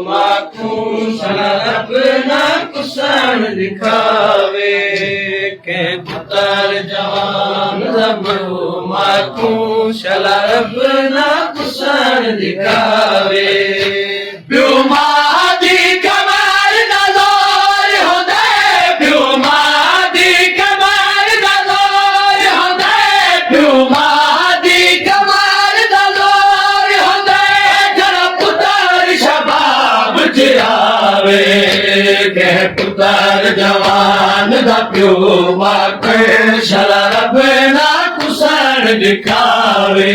माकू शराब ना कुसान दिखावे के पुत्र जवान रबो माकू शराब ना कुसान दिखावे प्युमादी कमाल नजर होदे प्युमादी कमाल नजर होदे प्युमादी कमाल नजर होदे जरा पुत्र शबाब चिरावे के पुत्र जवान दा प्युमा के शराब ना कुसान दिखावे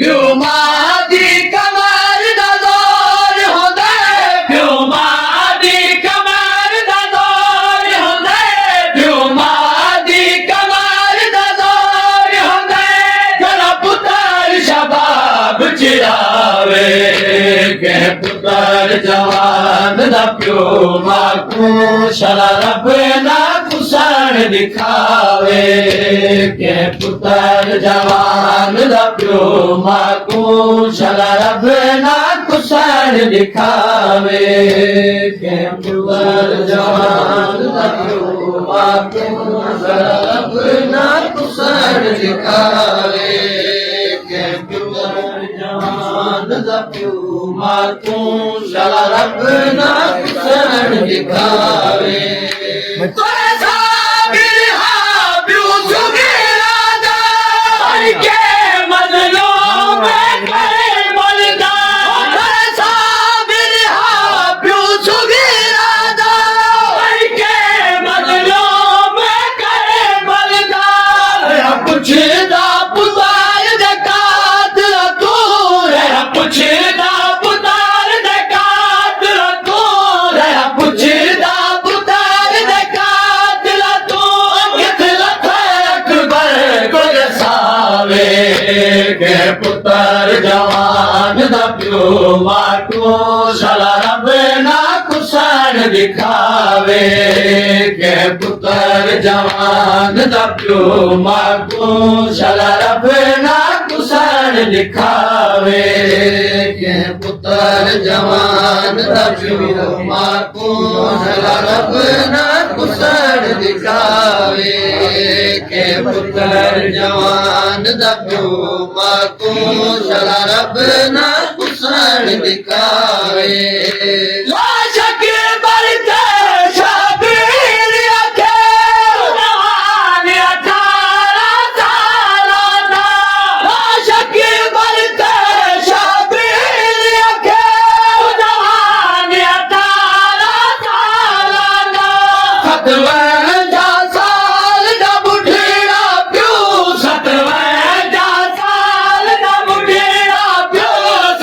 प्युमादी कमाल नजर होदे प्युमादी कमाल नजर होदे प्युमादी कमाल नजर होदे जरा पुत्र शबाब चिरावे के पुत्र जवान दा प्युमा को शराब ना कुसान दिखावे के पुत्र जवान दा प्युमा को शराब ना कुसान दिखावे के पुत्र जवान दा प्युमा को शराब ना कुसान दिखावे के पुत्र जवान दा प्युमा को शराब ना कुसान दिखावे के पुत्र जवान दा प्युमा को शराब ना कुसान दिखावे के पुत्र जवान दा प्युमा को शराब ना कुसान दिखावे के पुत्र जवान दा प्युमा को शराब ना कुसान दिखावे के पुत्र जवान दा प्युमा को शराब ना कुसान दिखावे लाशक बरते शबीर के जवान 18 साल दा लाशक बरते शबीर के जवान 18 साल दा सतवंजा साल दा बुढ़िया प्यो सतवंजा साल दा बुढ़िया प्यो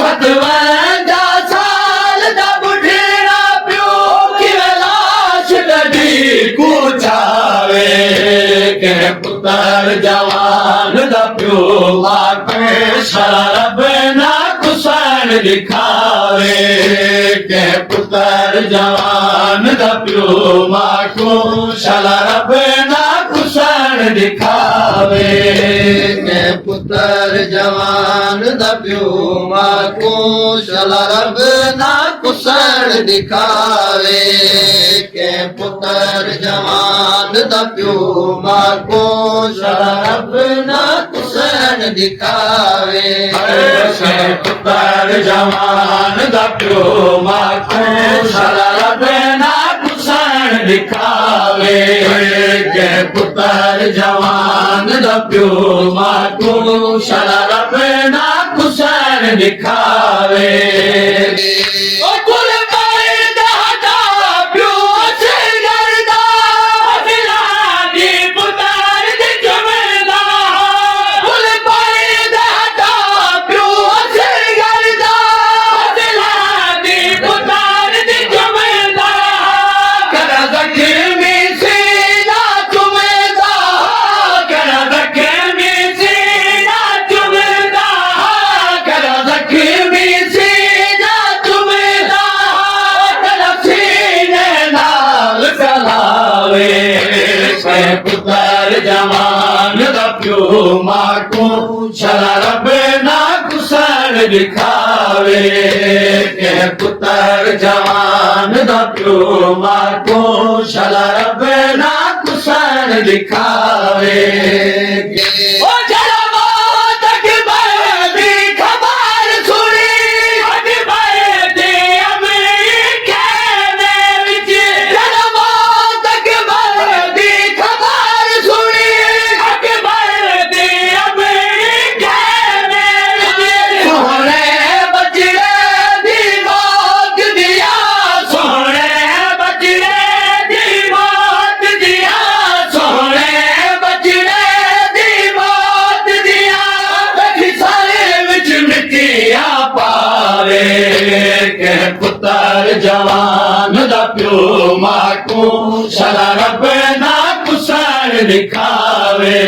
सतवंजा साल दा बुढ़िया प्यो की लाश लड़ी कुचावे के पुत्र जवान दा प्युमा के शराब ना कुसान दिखावे के पुत्र जवान दा प्युमा को शराब ना कुसान दिखावे के पुत्र जवान दा प्युमा को शराब ना कुसान दिखावे के पुत्र जवान दा प्युमा को शराब ना कुसान दिखावे के पुत्र जवान दा प्युमा को शराब ना कुसान दिखावे के पुत्र जवान दा प्युमा को शराब ना कुसान दिखावे पुत्र जवान दा प्युमा को शराब ना कुसान ਕੁਸਣ ਦਿਖਾਵੇ ਕਿ ਪੁੱਤਰ ਜਵਾਨ ਦਾ ਪਿਓ ਮਾਂ ਕੋ ਸ਼ਾਲਾ ਰੱਬ ਨਾ ਕੁਸਣ ਦਿਖਾਵੇ ਓ ਜਰਾ ਮੌਤ ਅਕਬਰ ਦੀ ਖਬਰ ਸੁਣੀ ਅਕਬਰ ਦੇ ਅਮਰੀਕਾ ਦੇ ਵਿੱਚ ਜਰਾ ਮੌਤ ਅਕਬਰ ਦੀ ਖਬਰ ਸੁਣੀ ਅਕਬਰ ਦੇ ਅਮਰੀਕਾ ਦੇ ਵਿੱਚ ਸੋਹਣੇ ਬਚੜੇ ਦੀ ਮੌਤ ਦੀਆਂ ਸੋਹਣੇ ਬਚੜੇ ਦੀ ਮੌਤ ਦੀਆਂ ਸੋਹਣੇ ਬਚੜੇ ਦੀ ਮੌਤ ਦੀਆਂ ਖਿਸਾਰੇ ਵਿੱਚ ਮਿੱਟੀਆਂ ਪਾਵੇ ਕਿ ਪੁੱਤਰ ਜਵਾਨ ਦਾ ਪਿਓ ਮਾਂ ਕੋ ਸ਼ਾਲਾ ਰੱਬ ਨਾ ਕੁਸਣ ਦਿਖਾਵੇ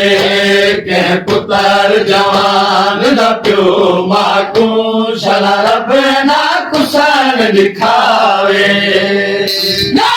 ਕਿ ਪੁੱਤਰ ਜਵਾਨ ਦਾ ਪਿਓ ਮਾਂ ਕੋ ਸ਼ਾਲਾ ਰੱਬ ਨਾ ਕੁਸਣ ਦਿਖਾਵੇ ਨਾ